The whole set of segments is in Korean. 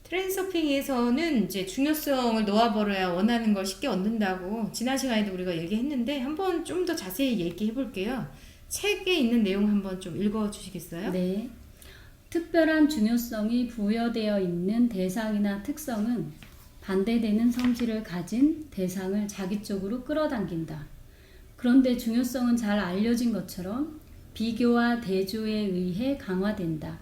트랜스서핑에서는 이제 중요성을 놓아버려야 원하는 걸 쉽게 얻는다고 지난 시간에도 우리가 얘기했는데 한번 좀 더 자세히 얘기해 볼게요. 책에 있는 내용 한번 좀 읽어 주시겠어요? 네. 특별한 중요성이 부여되어 있는 대상이나 특성은 반대되는 성질을 가진 대상을 자기 쪽으로 끌어당긴다. 그런데 중요성은 잘 알려진 것처럼 비교와 대조에 의해 강화된다.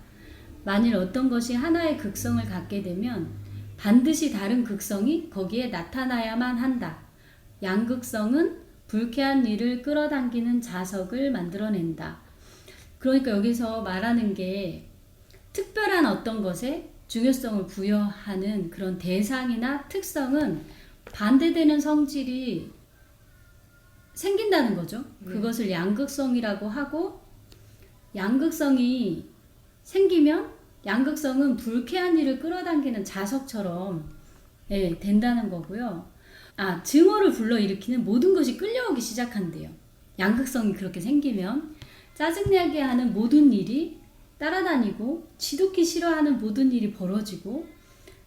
만일 어떤 것이 하나의 극성을 갖게 되면 반드시 다른 극성이 거기에 나타나야만 한다. 양극성은 불쾌한 일을 끌어당기는 자석을 만들어낸다. 그러니까 여기서 말하는 게 특별한 어떤 것에 중요성을 부여하는 그런 대상이나 특성은 반대되는 성질이 생긴다는 거죠. 그것을 양극성이라고 하고, 양극성이 생기면 양극성은 불쾌한 일을 끌어당기는 자석처럼 된다는 거고요. 증오를 불러일으키는 모든 것이 끌려오기 시작한대요. 양극성이 그렇게 생기면 짜증나게 하는 모든 일이 따라다니고 지독히 싫어하는 모든 일이 벌어지고,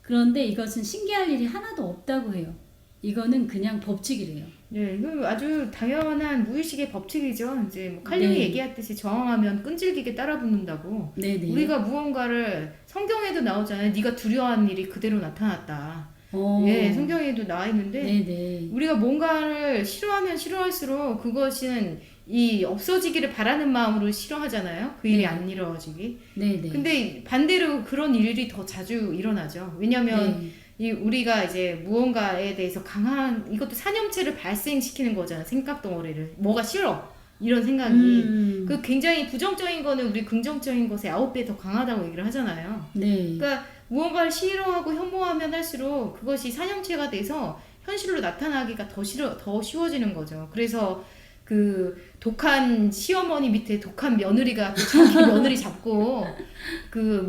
그런데 이것은 신기할 일이 하나도 없다고 해요. 이거는 그냥 법칙이래요. 네, 이거 아주 당연한 무의식의 법칙이죠. 이제 뭐 칼륨이 네. 얘기했듯이 저항하면 끈질기게 따라붙는다고. 네네. 우리가 무언가를 성경에도 나오잖아요. 네가 두려워하는 일이 그대로 나타났다. 예, 성경에도 나와 있는데 네네. 우리가 뭔가를 싫어하면 싫어할수록 그것은 이 없어지기를 바라는 마음으로 싫어하잖아요. 그 일이 네. 안 이루어지기. 네네. 근데 반대로 그런 일이 더 자주 일어나죠. 왜냐면 네. 이 우리가 이제 무언가에 대해서 강한 이것도 산염체를 발생시키는 거잖아. 생각 덩어리를 뭐가 싫어 이런 생각이 그 굉장히 부정적인 거는 우리 긍정적인 것에 9배 더 강하다고 얘기를 하잖아요. 네. 그러니까 무언가를 싫어하고 혐오하면 할수록 그것이 산염체가 돼서 현실로 나타나기가 더 쉬워지는 거죠. 그래서 그 독한 시어머니 밑에 독한 며느리가 또 자기 며느리 잡고 그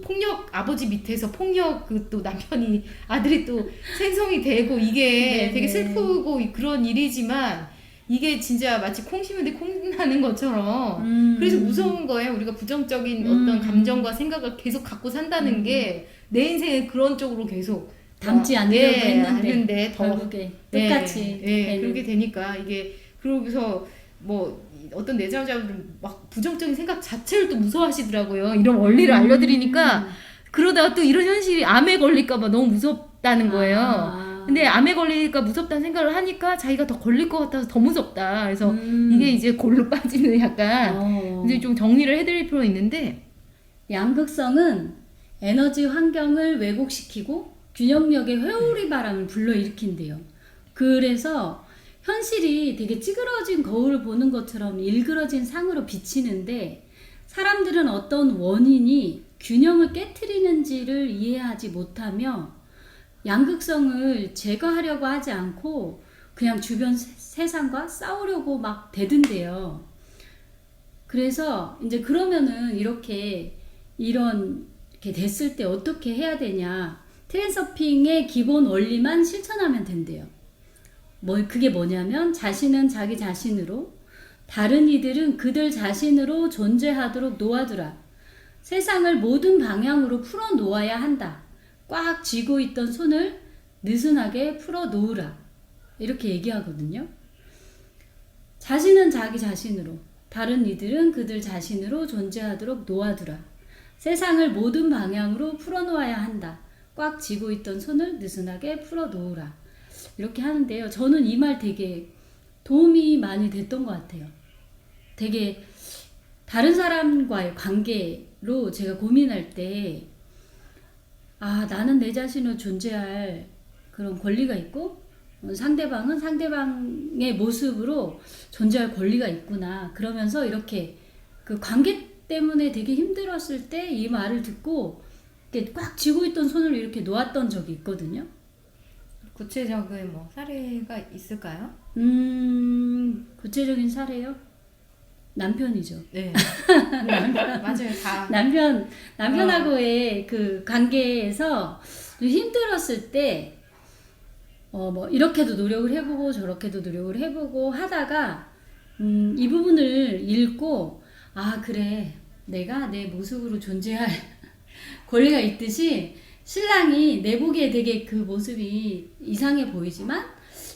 폭력 아버지 밑에서 폭력 그 또 남편이 아들이 또 생성이 되고 이게 네네. 되게 슬프고 그런 일이지만 이게 진짜 마치 콩 심은데 콩 나는 것처럼 그래서 무서운 거예요. 우리가 부정적인 어떤 감정과 생각을 계속 갖고 산다는 게 내 인생에 그런 쪽으로 계속 담지 않으려고 했는데 더 결국에 똑같이 되는. 그렇게 되니까 이게 그러고서 뭐 어떤 내장자분들은 막 부정적인 생각 자체를 또 무서워하시더라고요. 이런 원리를 알려드리니까 그러다가 또 이런 현실이 암에 걸릴까봐 너무 무섭다는 거예요. 근데 암에 걸리니까 무섭다는 생각을 하니까 자기가 더 걸릴 것 같아서 더 무섭다. 그래서 이게 이제 골로 빠지는 약간 이제 좀 정리를 해드릴 필요가 있는데 양극성은 에너지 환경을 왜곡시키고 균형력의 회오리 바람을 불러일으킨대요. 그래서 현실이 되게 찌그러진 거울을 보는 것처럼 일그러진 상으로 비치는데 사람들은 어떤 원인이 균형을 깨트리는지를 이해하지 못하며 양극성을 제거하려고 하지 않고 그냥 주변 세상과 싸우려고 막 대든대요. 그래서 이제 그러면은 이렇게 됐을 때 어떻게 해야 되냐. 트랜서핑의 기본 원리만 실천하면 된대요. 그게 뭐냐면 자신은 자기 자신으로, 다른 이들은 그들 자신으로 존재하도록 놓아두라. 세상을 모든 방향으로 풀어 놓아야 한다. 꽉 쥐고 있던 손을 느슨하게 풀어 놓으라. 이렇게 얘기하거든요. 자신은 자기 자신으로, 다른 이들은 그들 자신으로 존재하도록 놓아두라. 세상을 모든 방향으로 풀어놓아야 한다. 꽉 쥐고 있던 손을 느슨하게 풀어놓으라. 이렇게 하는데요. 저는 이 말 되게 도움이 많이 됐던 것 같아요. 되게 다른 사람과의 관계로 제가 고민할 때 나는 내 자신으로 존재할 그런 권리가 있고 상대방은 상대방의 모습으로 존재할 권리가 있구나. 그러면서 이렇게 그 관계 때문에 되게 힘들었을 때 이 말을 듣고 이렇게 꽉 쥐고 있던 손을 이렇게 놓았던 적이 있거든요. 구체적인 뭐 사례가 있을까요? 구체적인 사례요? 남편이죠. 네. 맞아요. 다. 남편하고의 그 관계에서 좀 힘들었을 때 뭐 이렇게도 노력을 해보고 저렇게도 노력을 해보고 하다가 이 부분을 읽고 그래 내가 내 모습으로 존재할 권리가 있듯이 신랑이 내보기에 되게 그 모습이 이상해 보이지만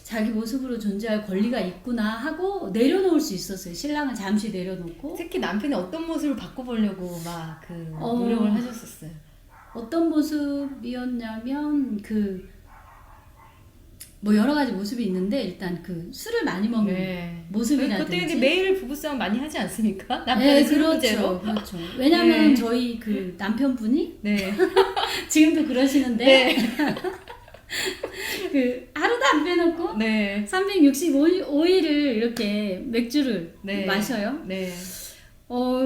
자기 모습으로 존재할 권리가 있구나 하고 내려놓을 수 있었어요. 신랑을 잠시 내려놓고. 특히 남편이 어떤 모습을 바꿔보려고 막 그 어. 노력을 하셨었어요. 어떤 모습이었냐면 뭐 여러 가지 모습이 있는데 일단 그 술을 많이 먹는 네. 모습이라든지. 그때 이제 매일 부부싸움 많이 하지 않습니까? 네, 남편의 술 그렇죠. 문제로. 그렇죠. 왜냐면 네. 저희 그 남편분이 네. 지금도 그러시는데 네. 그 하루도 안 빼놓고 네. 365일을 이렇게 맥주를 네. 마셔요. 네.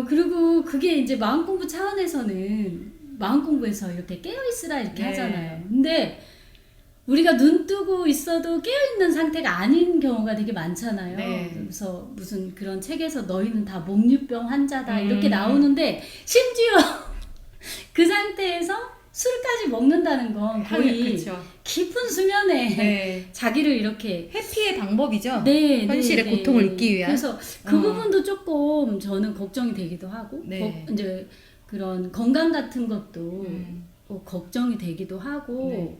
그리고 그게 이제 마음 공부 차원에서는 마음 공부에서 이렇게 깨어 있으라 이렇게 네. 하잖아요. 근데 우리가 눈 뜨고 있어도 깨어 있는 상태가 아닌 경우가 되게 많잖아요. 네. 그래서 무슨 그런 책에서 너희는 다 목류병 환자다 음. 이렇게 나오는데 심지어 그 상태에서 술까지 먹는다는 건 거의 그렇죠. 깊은 수면에 네. 자기를 이렇게 회피의 방법이죠. 네, 현실의 네, 고통을 네. 잊기 위한. 그래서 그 어. 부분도 조금 저는 걱정이 되기도 하고 네. 이제 그런 건강 같은 것도 음. 걱정이 되기도 하고 네.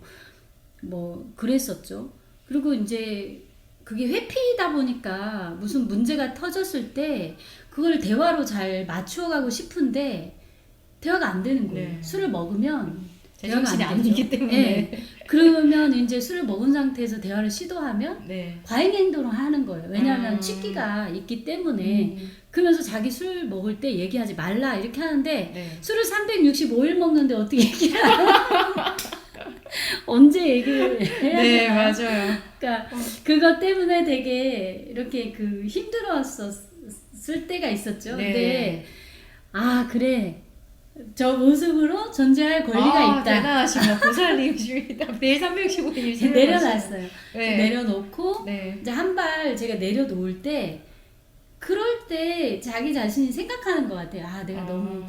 뭐 그랬었죠. 그리고 이제 그게 회피다 보니까 무슨 문제가 터졌을 때 그걸 대화로 잘 맞추어가고 싶은데 대화가 안 되는 거예요. 네. 술을 먹으면 대화가 제정신이 안 되죠. 아니기 때문에. 네. 그러면 이제 술을 먹은 상태에서 대화를 시도하면 네. 과잉 행동을 하는 거예요. 왜냐하면 음. 취기가 있기 때문에. 그러면서 자기 술 먹을 때 얘기하지 말라 이렇게 하는데 네. 술을 365일 먹는데 어떻게 얘기를 하나? 언제 얘기를 해야 네, 되나? 맞아요. 그러니까 그것 때문에 되게 이렇게 그 힘들었을 때가 있었죠. 네. 근데 그래. 저 모습으로 존재할 권리가 있다. 대단하시다. 보살님이십니다. 매일 365일 내려놨어요. 네. 내려놓고 네. 이제 한 발 제가 내려놓을 때 그럴 때 자기 자신이 생각하는 것 같아요. 내가 너무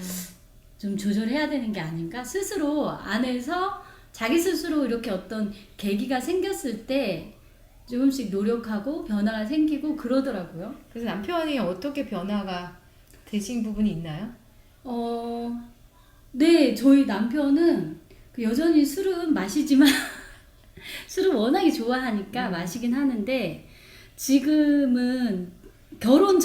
좀 조절해야 되는 게 아닌가? 스스로 안에서 자기 스스로 이렇게 어떤 계기가 생겼을 때 조금씩 노력하고 변화가 생기고 그러더라고요. 그래서 남편이 어떻게 변화가 되신 부분이 있나요? 네, 저희 남편은 여전히 술은 마시지만 술을 워낙에 좋아하니까 마시긴 하는데 지금은 결혼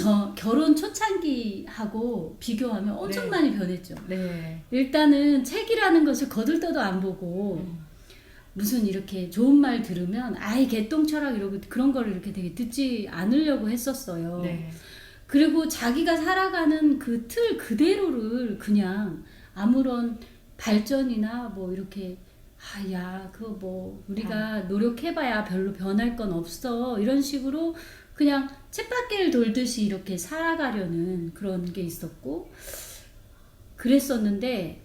초창기하고 비교하면 엄청 네. 많이 변했죠. 네. 일단은 책이라는 것을 거들떠도 안 보고 무슨 이렇게 좋은 말 들으면 아이 개똥철학 이러고 그런 거를 이렇게 되게 듣지 않으려고 했었어요. 네. 그리고 자기가 살아가는 그 틀 그대로를 그냥 아무런 발전이나 뭐 이렇게 그거 뭐 우리가 노력해봐야 별로 변할 건 없어 이런 식으로 그냥 쳇바퀴를 돌듯이 이렇게 살아가려는 그런 게 있었고 그랬었는데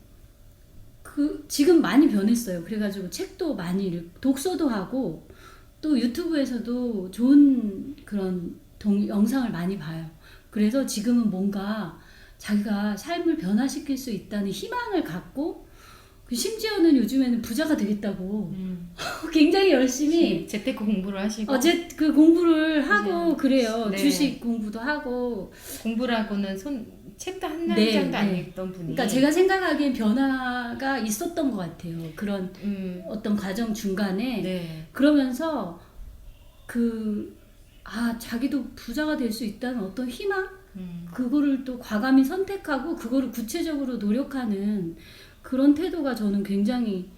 지금 많이 변했어요. 그래가지고 책도 많이 독서도 하고 또 유튜브에서도 좋은 그런 영상을 많이 봐요. 그래서 지금은 뭔가 자기가 삶을 변화시킬 수 있다는 희망을 갖고 심지어는 요즘에는 부자가 되겠다고 굉장히 열심히 재테크 공부를 하시고 그 공부를 하고 그래요. 네. 주식 공부도 하고 공부라고는 책도 한 네, 장도 안 네. 읽던 분이 그러니까 제가 생각하기엔 변화가 있었던 것 같아요. 그런 어떤 과정 중간에 네. 그러면서 자기도 부자가 될 수 있다는 어떤 희망 그거를 또 과감히 선택하고 그거를 구체적으로 노력하는 그런 태도가 저는 굉장히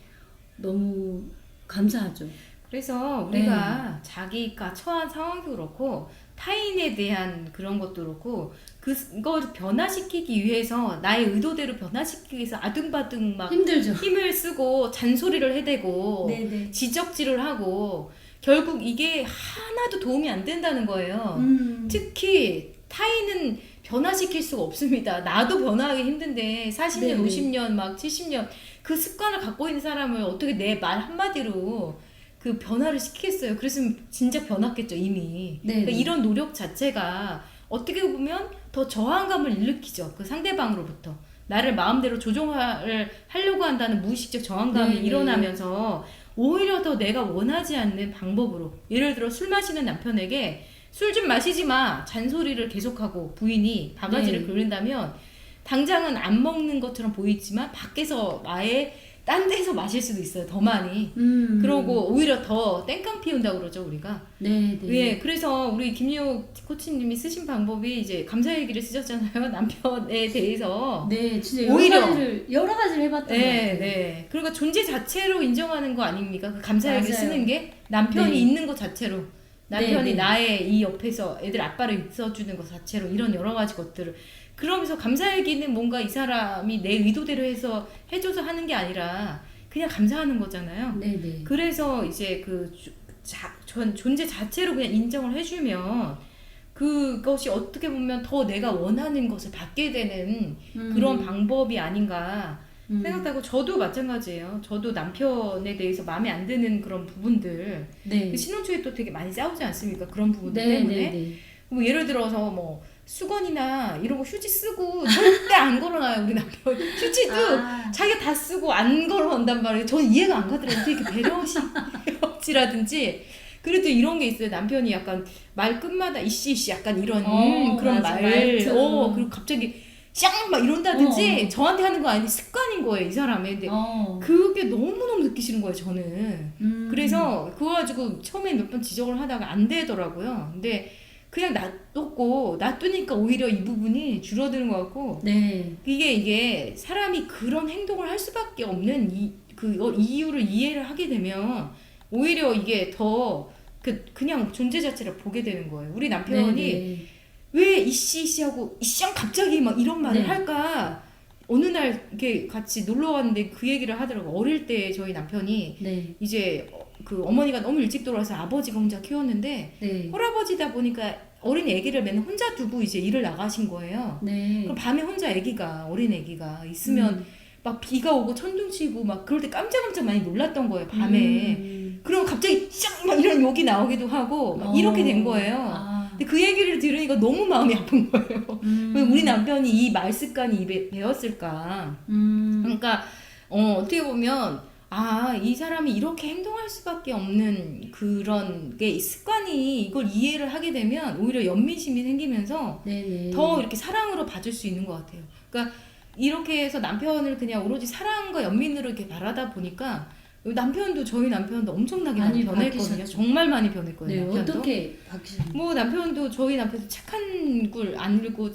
너무 감사하죠. 그래서 우리가 자기가 처한 상황도 그렇고 타인에 대한 그런 것도 그렇고 그걸 변화시키기 위해서 나의 의도대로 변화시키기 위해서 아둥바둥 막 힘들죠. 힘을 쓰고 잔소리를 해대고 네네. 지적질을 하고 결국 이게 하나도 도움이 안 된다는 거예요. 특히 타인은 변화시킬 수가 없습니다. 나도 변화하기 힘든데 40년, 네네. 50년, 막 70년 그 습관을 갖고 있는 사람을 어떻게 내 말 한마디로 그 변화를 시키겠어요. 그랬으면 진짜 변했겠죠 이미. 그러니까 이런 노력 자체가 어떻게 보면 더 저항감을 일으키죠. 그 상대방으로부터. 나를 마음대로 조종을 하려고 한다는 무의식적 저항감이 네네. 일어나면서 오히려 더 내가 원하지 않는 방법으로 예를 들어 술 마시는 남편에게 술 좀 마시지 마 잔소리를 계속하고 부인이 바가지를 네. 긁는다면 당장은 안 먹는 것처럼 보이지만 밖에서 나의 딴 데서 마실 수도 있어요. 더 많이. 그러고 오히려 더 땡깡 피운다고 그러죠, 우리가. 네. 예, 그래서 우리 김유옥 코치님이 쓰신 방법이 이제 감사 얘기를 쓰셨잖아요. 남편에 대해서. 네, 진짜 오히려 여러 가지를 해봤던 것 네, 같아요. 네. 그러니까 존재 자체로 인정하는 거 아닙니까? 그 감사 얘기를 맞아요. 쓰는 게 남편이 네. 있는 것 자체로. 남편이 네, 네. 나의 이 옆에서 애들 아빠를 있어주는 것 자체로 이런 여러 가지 것들을 그러면서 감사 얘기는 뭔가 이 사람이 내 의도대로 해서 해줘서 하는 게 아니라 그냥 감사하는 거잖아요. 네네. 그래서 이제 그 존재 자체로 그냥 인정을 해주면 그것이 어떻게 보면 더 내가 원하는 것을 받게 되는 그런 방법이 아닌가 생각하고 저도 마찬가지예요. 저도 남편에 대해서 마음에 안 드는 그런 부분들 네. 그 신혼 초에 또 되게 많이 싸우지 않습니까? 그런 부분들 네, 때문에 네, 네. 뭐 예를 들어서 뭐 수건이나 이런 거 휴지 쓰고 절대 안 걸어놔요 우리 남편. 휴지도 자기가 다 쓰고 안 걸어온단 말이에요. 저는 이해가 안 가더라고요. 어떻게 이렇게 배려심이라든지 그래도 이런 게 있어요. 남편이 약간 말 끝마다 이씨 약간 이런 그런 맞아, 말 말투. 그리고 갑자기 쌍 막 이런다든지 저한테 하는 거 아닌데 습관인 거예요 이 사람의. 근데 그게 너무너무 듣기 싫은 거예요 저는. 그래서 그거 가지고 처음에 몇 번 지적을 하다가 안 되더라고요. 근데 그냥 놔두니까 오히려 이 부분이 줄어드는 것 같고 네. 이게 사람이 그런 행동을 할 수밖에 없는 그 이유를 이해를 하게 되면 오히려 이게 더 그냥 존재 자체를 보게 되는 거예요. 우리 남편이 네. 왜 이씨하고 이씨랑 갑자기 막 이런 말을 네. 할까? 어느 날 이렇게 같이 놀러 갔는데 그 얘기를 하더라고. 어릴 때 저희 남편이 네. 이제 그 어머니가 너무 일찍 돌아와서 아버지가 혼자 키웠는데 네. 홀아버지다 보니까 어린 아기를 맨날 혼자 두고 이제 일을 나가신 거예요. 네. 그럼 밤에 혼자 어린 아기가 있으면 막 비가 오고 천둥 치고 막 그럴 때 깜짝깜짝 많이 놀랐던 거예요 밤에. 그럼 갑자기 막 이런 욕이 나오기도 하고 막 이렇게 된 거예요. 근데 그 얘기를 들으니까 너무 마음이 아픈 거예요. 왜 우리 남편이 이 말 습관이 입에 배웠을까? 그러니까 어떻게 보면 이 사람이 이렇게 행동할 수밖에 없는 그런 게 습관이 이걸 이해를 하게 되면 오히려 연민심이 생기면서 네네. 더 이렇게 사랑으로 봐줄 수 있는 것 같아요. 그러니까 이렇게 해서 남편을 그냥 오로지 사랑과 연민으로 이렇게 바라다 보니까 저희 남편도 엄청나게 많이 변했거든요. 바뀌셨죠. 정말 많이 변했거든요. 네, 남편도. 어떻게 바뀌셨나요? 뭐 저희 남편도 책 한 글 안 읽고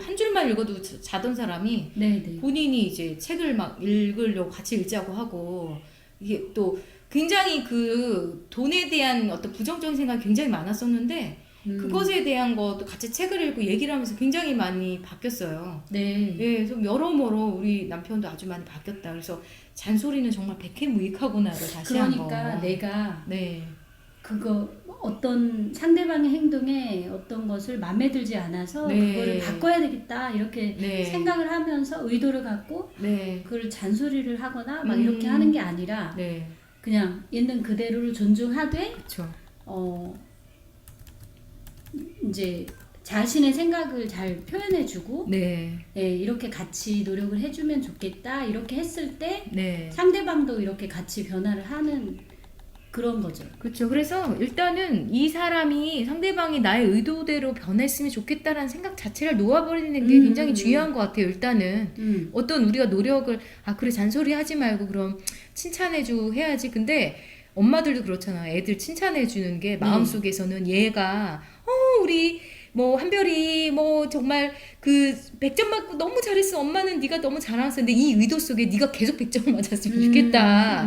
한 줄만 읽어도 자던 사람이 네네. 본인이 이제 책을 막 읽으려고 같이 읽자고 하고 이게 또 굉장히 그 돈에 대한 어떤 부정적인 생각이 굉장히 많았었는데 그것에 대한 것도 같이 책을 읽고 얘기를 하면서 굉장히 많이 바뀌었어요. 네. 예, 좀 여러모로 우리 남편도 아주 많이 바뀌었다. 그래서 잔소리는 정말 백해무익하구나를 다시 그러니까 한번. 내가 네. 그거 어떤 상대방의 행동에 어떤 것을 마음에 들지 않아서 네. 그거를 바꿔야 되겠다 이렇게 네. 생각을 하면서 의도를 갖고 네. 그걸 잔소리를 하거나 막 이렇게 하는 게 아니라 네. 그냥 있는 그대로를 존중하되 그렇죠. 이제 자신의 생각을 잘 표현해주고 네. 네, 이렇게 같이 노력을 해주면 좋겠다 이렇게 했을 때 네. 상대방도 이렇게 같이 변화를 하는 그런 거죠. 그렇죠. 그래서 일단은 이 사람이 상대방이 나의 의도대로 변했으면 좋겠다라는 생각 자체를 놓아버리는 게 굉장히 중요한 것 같아요. 일단은 어떤 우리가 노력을 그래 잔소리 하지 말고 그럼 칭찬해줘 해야지. 근데 엄마들도 그렇잖아. 애들 칭찬해주는 게 마음속에서는 얘가 우리 뭐 한별이 뭐 정말 그 100점 맞고 너무 잘했어. 엄마는 네가 너무 잘했어. 근데 이 의도 속에 네가 계속 100점을 맞았으면 좋겠다.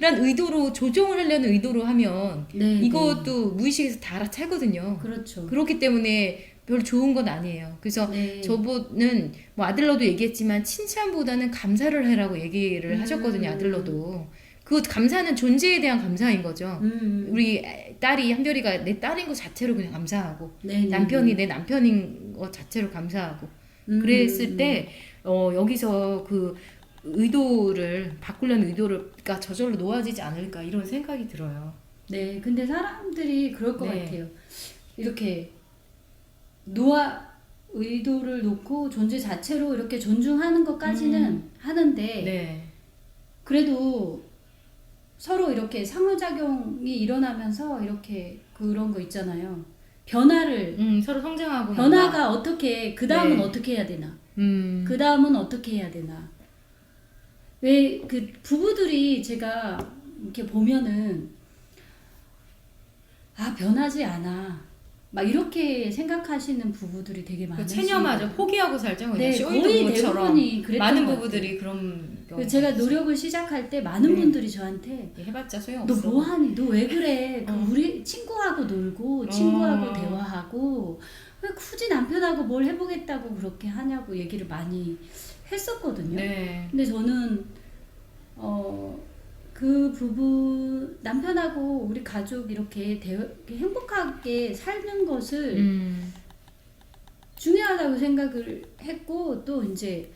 라는 의도로 조정을 하려는 의도로 하면 네, 이것도 무의식에서 다 알아차거든요. 그렇죠. 그렇기 때문에 별 좋은 건 아니에요. 그래서 네. 저분은 뭐 아들러도 얘기했지만 칭찬보다는 감사를 해라고 얘기를 하셨거든요. 아들러도. 그 감사는 존재에 대한 감사인 거죠. 우리 딸이 한별이가 내 딸인 것 자체로 그냥 감사하고 남편이 내 남편인 것 자체로 감사하고 그랬을 때 여기서 그 의도를 바꾸려는 의도가 저절로 놓아지지 않을까 이런 생각이 들어요. 네, 근데 사람들이 그럴 것 네. 같아요. 이렇게 의도를 놓고 존재 자체로 이렇게 존중하는 것까지는 하는데 네. 그래도 서로 이렇게 상호작용이 일어나면서 이렇게 그런 거 있잖아요. 변화를 서로 성장하고 변화가 어떻게 그 다음은 네. 어떻게 해야 되나? 그 그 다음은 어떻게 해야 되나? 왜 그 부부들이 제가 이렇게 보면은 변하지 않아. 막 이렇게 생각하시는 부부들이 되게 많아요. 체념하죠. 포기하고 살죠. 그냥 네, 쇼윈도 거의 부부처럼. 대부분이 그랬던 많은 것 부부들이 그런 경우가 제가 있어요. 노력을 시작할 때 많은 네. 분들이 저한테 해봤자 너 소용없어. 뭐하니? 너 왜 그래? 그 어. 우리 친구하고 놀고 친구하고 어. 대화하고 왜 굳이 남편하고 뭘 해보겠다고 그렇게 하냐고 얘기를 많이 했었거든요. 네. 근데 저는 그 부부 남편하고 우리 가족 이렇게 이렇게 행복하게 사는 것을 중요하다고 생각을 했고 또 이제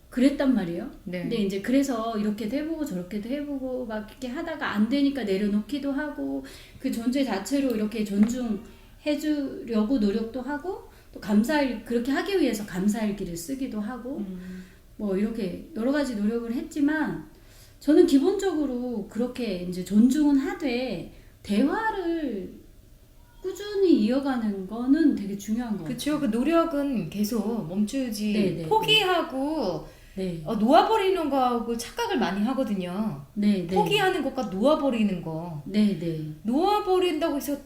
그랬단 말이에요. 네. 근데 이제 그래서 이렇게도 해보고 저렇게도 해보고 막 이렇게 하다가 안 되니까 내려놓기도 하고 그 존재 자체로 이렇게 존중해주려고 노력도 하고 또 그렇게 하기 위해서 감사일기를 쓰기도 하고 뭐 이렇게 여러 가지 노력을 했지만 저는 기본적으로 그렇게 이제 존중은 하되 대화를 꾸준히 이어가는 거는 되게 중요한 것 같아요. 그렇죠. 그 노력은 계속 멈추지. 네네. 포기하고 네. 놓아버리는 거하고 착각을 많이 하거든요. 네, 네. 포기하는 것과 놓아버리는 거. 네, 네. 놓아버린다고 해서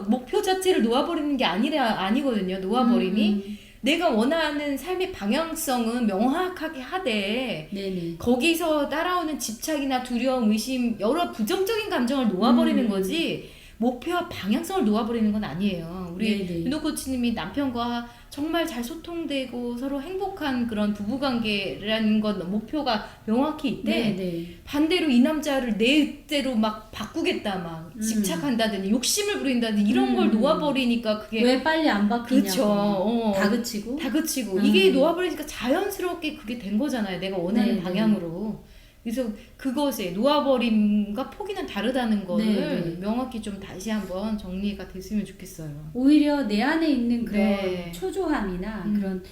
목표 자체를 놓아버리는 게 아니거든요. 놓아버림이. 내가 원하는 삶의 방향성은 명확하게 하되 네네. 거기서 따라오는 집착이나 두려움, 의심 여러 부정적인 감정을 놓아버리는 거지 목표와 방향성을 놓아버리는 건 아니에요. 우리 네네. 윤호 코치님이 남편과 정말 잘 소통되고 서로 행복한 그런 부부관계라는 건 목표가 명확히 있대. 네네. 반대로 이 남자를 내 뜻대로 막 바꾸겠다 막 집착한다든지 욕심을 부린다든지 이런 걸 놓아버리니까 그게 왜 빨리 안 바뀌냐고. 그쵸. 다그치고. 다그치고 이게 놓아버리니까 자연스럽게 그게 된 거잖아요. 내가 원하는 네네. 방향으로. 그래서 그것에 놓아버림과 포기는 다르다는 거를 네네. 명확히 좀 다시 한번 정리가 됐으면 좋겠어요. 오히려 내 안에 있는 그런 네. 초조함이나 그런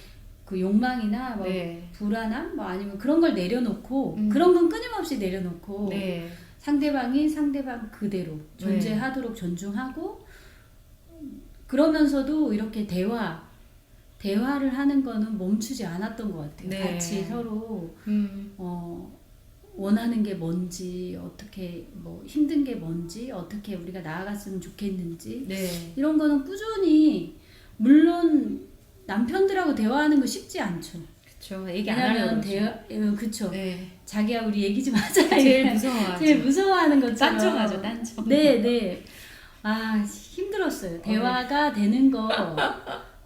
그 욕망이나 뭐 네. 불안함 뭐 아니면 그런 걸 내려놓고 그런 건 끊임없이 내려놓고 네. 상대방이 상대방 그대로 존재하도록 존중하고 그러면서도 이렇게 대화를 하는 거는 멈추지 않았던 것 같아요. 네. 같이 서로 원하는 게 뭔지 어떻게 뭐 힘든 게 뭔지 어떻게 우리가 나아갔으면 좋겠는지 네. 이런 거는 꾸준히 물론 남편들하고 대화하는 거 쉽지 않죠. 그쵸. 얘기 안 하려고 그러죠. 그쵸. 네. 자기야 우리 얘기 좀 하자. 제일 무서워하죠. 제일 무서워하는 것처럼. 딴청하죠. 딴청. 네. 힘들었어요. 대화가 되는 거.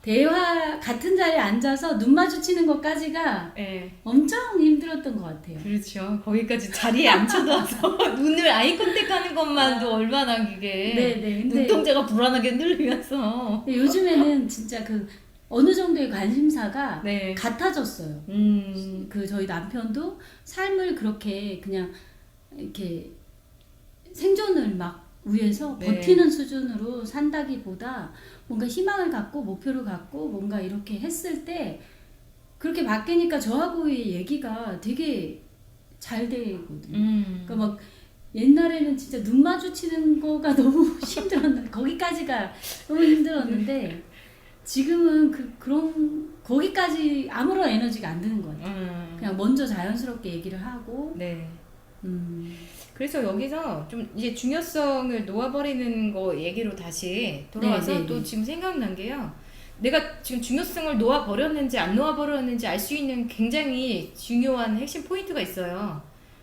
대화 같은 자리에 앉아서 눈 마주치는 것까지가 네. 엄청 힘들었던 것 같아요. 그렇죠. 거기까지 자리에 앉혀놔서 눈을 아이 컨택하는 것만도 얼마나 그게 네네. 근데 눈동자가 불안하게 흔들리면서. 요즘에는 진짜 그 어느 정도의 관심사가 네. 같아졌어요. 그 저희 남편도 삶을 그렇게 그냥 이렇게 생존을 막 위해서 네. 버티는 수준으로 산다기보다 뭔가 희망을 갖고 목표를 갖고 뭔가 이렇게 했을 때 그렇게 바뀌니까 저하고의 얘기가 되게 잘 되거든요. 그러니까 막 옛날에는 진짜 눈 마주치는 거가 너무 힘들었는데 거기까지가 너무 힘들었는데 지금은 그런 거기까지 아무런 에너지가 안 드는 것 같아요. 그냥 먼저 자연스럽게 얘기를 하고. 네. 그래서 여기서 좀 이제 중요성을 놓아버리는 거 얘기로 다시 돌아와서 또 지금 생각난 게요. 내가 지금 중요성을 놓아버렸는지 안 놓아버렸는지 알 수 있는 굉장히 중요한 핵심 포인트가 있어요.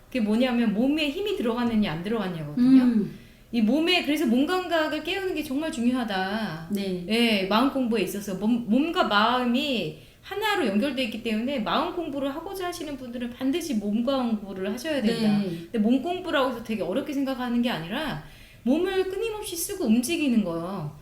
그게 뭐냐면 몸에 힘이 들어갔느냐 안 들어갔냐거든요. 이 몸에 그래서 몸 감각을 깨우는 게 정말 중요하다. 네. 네, 마음 공부에 있어서 몸과 마음이 하나로 연결되어 있기 때문에 마음 공부를 하고자 하시는 분들은 반드시 몸 공부를 하셔야 된다. 네. 근데 몸 공부라고 해서 되게 어렵게 생각하는 게 아니라 몸을 끊임없이 쓰고 움직이는 거예요.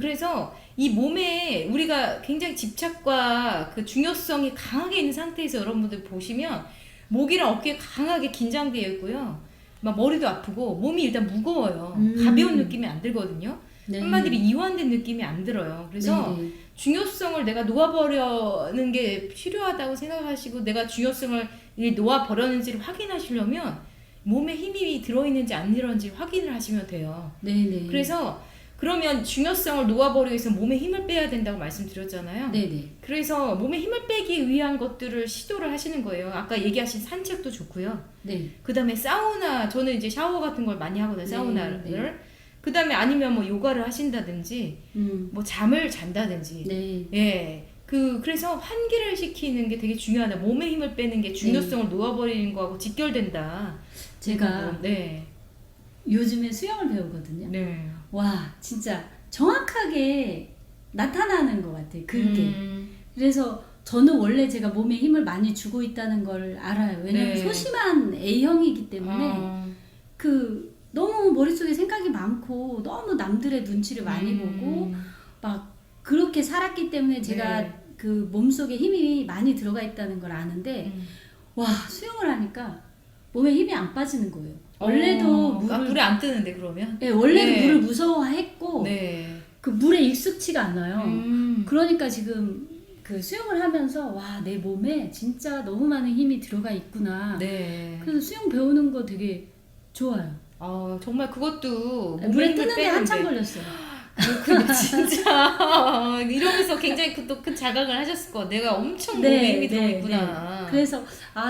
그래서 이 몸에 우리가 굉장히 집착과 그 중요성이 강하게 있는 상태에서 여러분들 보시면 목이랑 어깨가 강하게 긴장되어 있고요. 막 머리도 아프고 몸이 일단 무거워요. 가벼운 느낌이 안 들거든요. 네. 한마디로 이완된 느낌이 안 들어요. 그래서 네. 중요성을 내가 놓아버리는 게 필요하다고 생각하시고 내가 중요성을 놓아버렸는지를 확인하시려면 몸에 힘이 들어있는지 안 들어있는지 확인을 하시면 돼요. 네. 그래서 그러면 중요성을 놓아버리기 위해서 몸에 힘을 빼야 된다고 말씀드렸잖아요. 네네. 그래서 몸에 힘을 빼기 위한 것들을 시도를 하시는 거예요. 아까 얘기하신 산책도 좋고요. 네. 그 다음에 사우나, 저는 이제 샤워 같은 걸 많이 하거든요. 사우나를. 네. 그 다음에 아니면 뭐 요가를 하신다든지, 뭐 잠을 잔다든지. 네. 예. 그래서 환기를 시키는 게 되게 중요하다. 몸에 힘을 빼는 게 중요성을 놓아버리는 거하고 직결된다. 제가 네. 요즘에 수영을 배우거든요. 네. 와, 진짜 정확하게 나타나는 것 같아요. 그게. 그래서 저는 원래 제가 몸에 힘을 많이 주고 있다는 걸 알아요. 왜냐면 네. 소심한 A형이기 때문에 어. 너무 머릿속에 생각이 많고 너무 남들의 눈치를 많이 보고 막 그렇게 살았기 때문에 제가 네. 그 몸속에 힘이 많이 들어가 있다는 걸 아는데 와, 수영을 하니까 몸에 힘이 안 빠지는 거예요. 원래도 물에 안 뜨는데 그러면? 네, 원래도 네. 물을 무서워했고 네. 그 물에 익숙치가 않아요. 음. 그러니까 지금 그 수영을 하면서 와, 내 몸에 진짜 너무 많은 힘이 들어가 있구나. 네. 그래서 수영 배우는 거 되게 좋아요. 정말 그것도 몸에 물에 힘을 뜨는데 빼는데. 한참 걸렸어요. 근데 진짜 이러면서 굉장히 또 큰 자각을 하셨을 거야. 내가 엄청 몸에 힘이 들어있구나. 그래서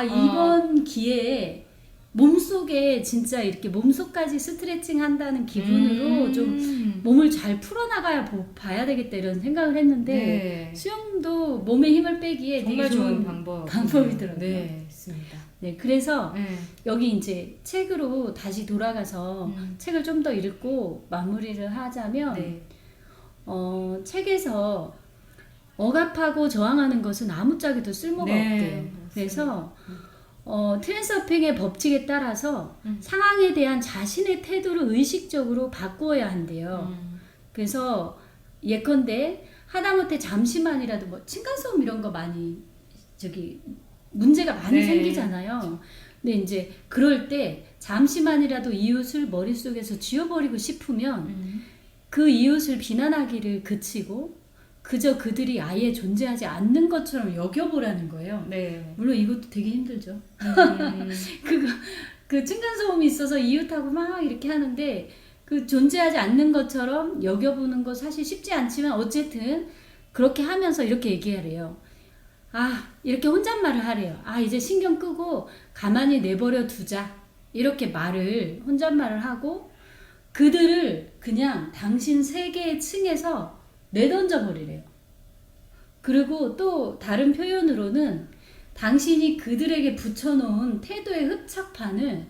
이번 기회에 몸속에 진짜 이렇게 몸속까지 스트레칭 한다는 기분으로 좀 몸을 잘 풀어나가야 봐야 되겠다 이런 생각을 했는데 네. 수영도 몸에 힘을 빼기에 정말 되게 좋은 좋은 방법이더라고요. 네, 있습니다. 네, 그래서 네. 여기 이제 책으로 다시 돌아가서 책을 좀 더 읽고 마무리를 하자면 네. 책에서 억압하고 저항하는 것은 아무짝에도 쓸모가 네, 없대요. 맞습니다. 그래서 트랜서핑의 법칙에 따라서 상황에 대한 자신의 태도를 의식적으로 바꾸어야 한대요. 그래서 예컨대 하다못해 잠시만이라도 뭐 층간소음 이런 거 많이 문제가 많이 네. 생기잖아요. 근데 이제 그럴 때 잠시만이라도 이웃을 머릿속에서 지워버리고 싶으면 그 이웃을 비난하기를 그치고 그저 그들이 아예 존재하지 않는 것처럼 여겨보라는 거예요. 네. 물론 이것도 되게 힘들죠. 그 층간소음이 있어서 이웃하고 막 이렇게 하는데 그 존재하지 않는 것처럼 여겨보는 거 사실 쉽지 않지만 어쨌든 그렇게 하면서 이렇게 얘기하래요. 이렇게 혼잣말을 하래요. 이제 신경 끄고 가만히 내버려 두자. 이렇게 혼잣말을 하고 그들을 그냥 당신 세계의 층에서 내던져 버리래요. 그리고 또 다른 표현으로는 당신이 그들에게 붙여놓은 태도의 흡착판을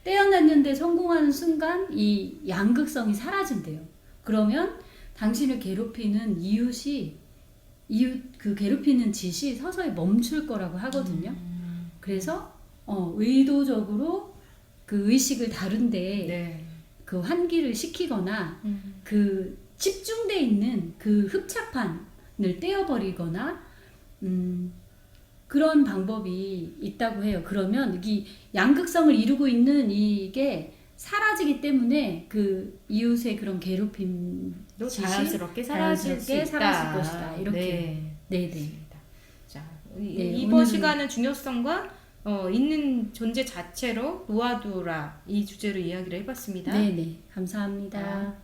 떼어놨는데 성공하는 순간 이 양극성이 사라진대요. 그러면 당신을 괴롭히는 그 괴롭히는 짓이 서서히 멈출 거라고 하거든요. 그래서 의도적으로 그 의식을 다른데 네. 그 환기를 시키거나 그 집중돼 있는 그 흡착판을 떼어버리거나 그런 방법이 있다고 해요. 그러면 이 양극성을 이루고 있는 이게 사라지기 때문에 그 이웃의 그런 괴롭힘도 자연스럽게 사라질 것이다. 이렇게. 네네. 자, 네, 이번 오늘은- 시간은 중요성과 있는 존재 자체로 놓아두라 이 주제로 이야기를 해봤습니다. 네네. 감사합니다.